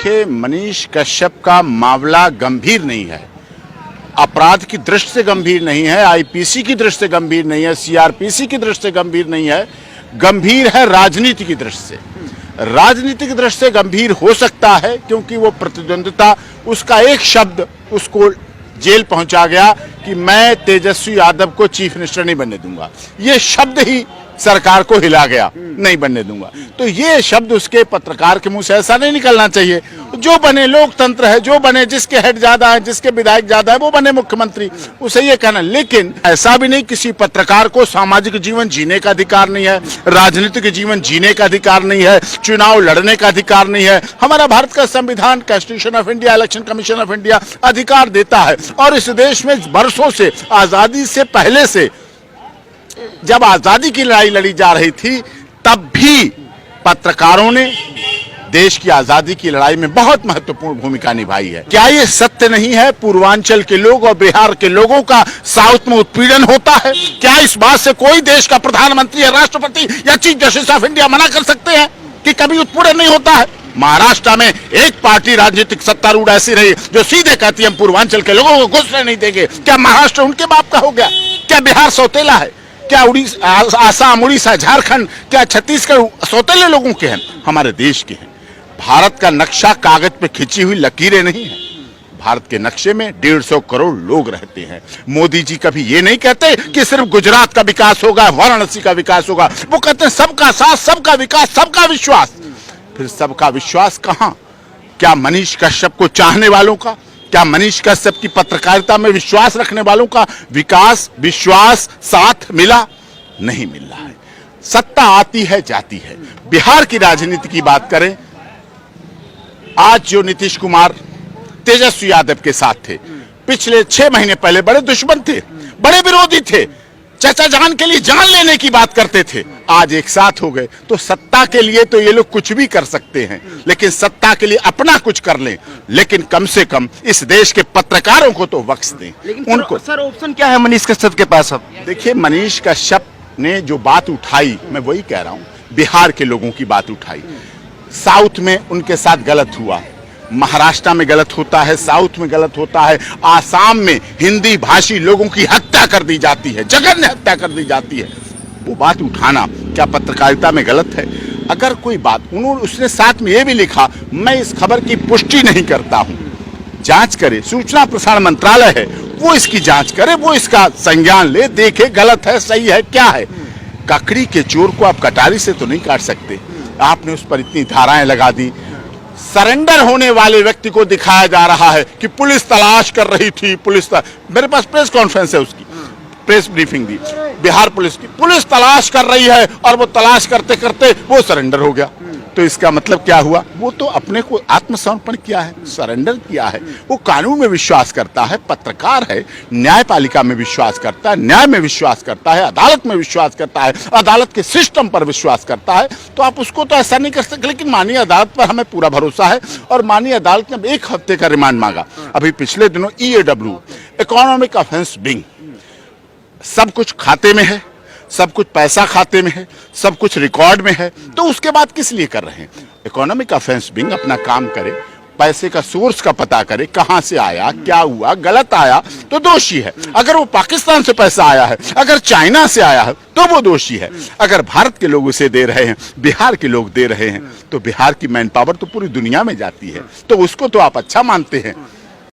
देखिए, मनीष कश्यप का मामला गंभीर नहीं है, अपराध की दृष्टि से गंभीर नहीं है, आईपीसी की दृष्टि से गंभीर नहीं है, सीआरपीसी की दृष्टि से गंभीर नहीं है, गंभीर है राजनीति की दृष्टि से। राजनीतिक दृष्टि से गंभीर हो सकता है क्योंकि वो प्रतिद्वंदिता, उसका एक शब्द उसको जेल पहुंचा गया कि मैं तेजस्वी यादव को चीफ मिनिस्टर नहीं बनने दूंगा। ये शब्द ही सरकार को हिला गया, नहीं बनने दूंगा। तो ये शब्द उसके पत्रकार के मुंह से ऐसा नहीं निकलना चाहिए। जो बने, लोकतंत्र है, जो बने, जिसके हेड ज्यादा है, जिसके विधायक ज्यादा है, वो बने मुख्यमंत्री, उसे ये कहना। लेकिन ऐसा भी नहीं, किसी पत्रकार को सामाजिक जीवन जीने का अधिकार नहीं है, राजनीतिक जीवन जीने का अधिकार नहीं है, चुनाव लड़ने का अधिकार नहीं है। हमारा भारत का संविधान, constitution of India, election commission of India अधिकार देता है। और इस देश में वर्षों से, आजादी से पहले से, जब आजादी की लड़ाई लड़ी जा रही थी, तब भी पत्रकारों ने देश की आजादी की लड़ाई में बहुत महत्वपूर्ण भूमिका निभाई है। क्या ये सत्य नहीं है पूर्वांचल के लोग और बिहार के लोगों का साउथ में उत्पीड़न होता है? क्या इस बात से कोई देश का प्रधानमंत्री या राष्ट्रपति या चीफ जस्टिस ऑफ इंडिया मना कर सकते हैं कि कभी उत्पीड़न नहीं होता है? महाराष्ट्र में एक पार्टी राजनीतिक सत्तारूढ़ ऐसी रही जो सीधे कहती है हम पूर्वांचल के लोगों को घुसने नहीं देंगे। क्या महाराष्ट्र उनके बाप का हो गया? क्या बिहार सौतेला है? क्या उड़ीसा, आसाम, उड़ीसा, झारखंड, क्या छत्तीसगढ़ सौतेले लोगों के हैं? हमारे देश के हैं। भारत का नक्शा कागज पे खिंची हुई लकीरें नहीं है। भारत के नक्शे में 150 करोड़ लोग रहते हैं। मोदी जी कभी ये नहीं कहते कि सिर्फ गुजरात का विकास होगा, वाराणसी का विकास होगा। वो कहते हैं सबका साथ, सबका विकास, सबका विश्वास। फिर सबका विश्वास कहां? क्या मनीष कश्यप को चाहने वालों का, क्या मनीष कश्यप की पत्रकारिता में विश्वास रखने वालों का विकास, विश्वास साथ मिला? नहीं मिल रहा है। सत्ता आती है, जाती है। बिहार की राजनीति की बात करें, आज जो नीतीश कुमार तेजस्वी यादव के साथ थे, पिछले 6 महीने पहले बड़े दुश्मन थे, बड़े विरोधी थे, चाचा जान के लिए जान लेने की बात करते थे, आज एक साथ हो गए। तो सत्ता के लिए तो ये लोग कुछ भी कर सकते हैं, लेकिन सत्ता के लिए अपना कुछ कर लें, लेकिन कम से कम इस देश के पत्रकारों को तो बख्श दें। लेकिन उनको सर ऑप्शन क्या है मनीष कश्यप के पास अब? देखिए, मनीष कश्यप ने जो बात उठाई, मैं वही कह रहा हूं, बिहार के लोगों की बात उठाई। साउथ में उनके साथ गलत हुआ, महाराष्ट्र में गलत होता है, साउथ में गलत होता है, आसाम में हिंदी भाषी लोगों की हत्या कर दी जाती है, जघन्य हत्या कर दी जाती है। वो बात उठाना क्या पत्रकारिता में गलत है? अगर कोई बात, उसने साथ में ये भी लिखा, मैं इस खबर की पुष्टि नहीं करता हूं, जांच करे, सूचना प्रसारण मंत्रालय है, वो इसकी जांच करे, वो इसका संज्ञान ले, देखे गलत है, सही है, क्या है। ककड़ी के चोर को आप कटारी से तो नहीं काट सकते। आपने उस पर इतनी धाराएं लगा दी। सरेंडर होने वाले व्यक्ति को दिखाया जा रहा है कि पुलिस तलाश कर रही थी, मेरे पास प्रेस कॉन्फ्रेंस है, उसकी प्रेस ब्रीफिंग दी, बिहार पुलिस की, पुलिस तलाश कर रही है और वो तलाश करते करते वो सरेंडर हो गया। तो इसका मतलब क्या हुआ? वो तो अपने को आत्मसमर्पण किया है, सरेंडर किया है। वो कानून में विश्वास करता है, पत्रकार है, न्यायपालिका में विश्वास करता है, न्याय में विश्वास करता है, अदालत में विश्वास करता है, अदालत के सिस्टम पर विश्वास करता है। तो आप उसको तो ऐसा नहीं कर सकते। लेकिन माननीय अदालत पर हमें पूरा भरोसा है और माननीय अदालत ने 1 हफ्ते का रिमांड मांगा। अभी पिछले दिनों EAW, इकोनॉमिक ऑफेंस विंग, सब कुछ खाते में है, सब कुछ पैसा खाते में है, सब कुछ रिकॉर्ड में है, तो उसके बाद किस लिए कर रहे हैं? इकोनॉमिक ऑफेंस विंग अपना काम करे, पैसे का सोर्स का पता करे, कहां से आया, क्या हुआ, गलत आया तो दोषी है। अगर वो पाकिस्तान से पैसा आया है, अगर चाइना से आया है तो वो दोषी है। अगर भारत के लोग उसे दे रहे हैं, बिहार के लोग दे रहे हैं, तो बिहार की मैन पावर तो पूरी दुनिया में जाती है, तो उसको तो आप अच्छा मानते हैं।